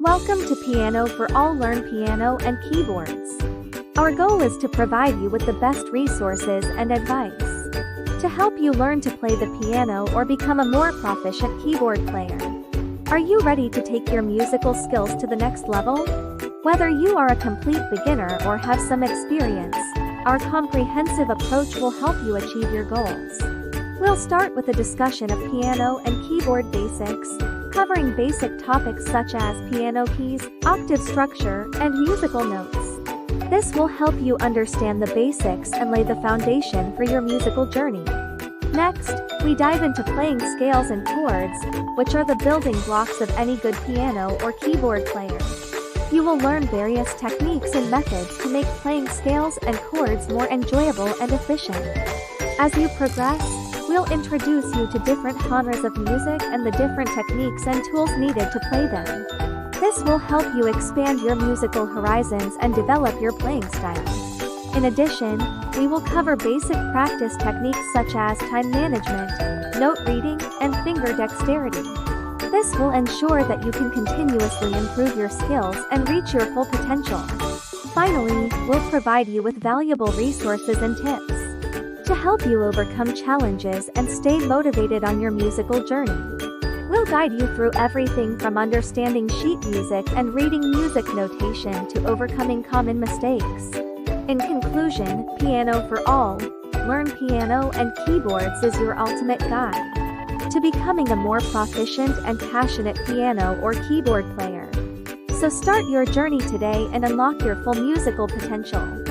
Welcome to Piano for All. Learn piano and keyboards. Our goal is to provide you with the best resources and advice to help you learn to play the piano or become a more proficient keyboard player. Are you ready to take your musical skills to the next level? Whether you are a complete beginner or have some experience, our comprehensive approach will help you achieve your goals. We'll start with a discussion of piano and keyboard basics, covering basic topics such as piano keys, octave structure, and musical notes. This will help you understand the basics and lay the foundation for your musical journey. Next, we dive into playing scales and chords, which are the building blocks of any good piano or keyboard player. You will learn various techniques and methods to make playing scales and chords more enjoyable and efficient. As you progress, we'll introduce you to different genres of music and the different techniques and tools needed to play them. This will help you expand your musical horizons and develop your playing style. In addition, we will cover basic practice techniques such as time management, note reading, and finger dexterity. This will ensure that you can continuously improve your skills and reach your full potential. Finally, we'll provide you with valuable resources and tips to help you overcome challenges and stay motivated on your musical journey. We'll guide you through everything from understanding sheet music and reading music notation to overcoming common mistakes. In conclusion, Piano for All. Learn piano and keyboards is your ultimate guide to becoming a more proficient and passionate piano or keyboard player. So start your journey today and unlock your full musical potential.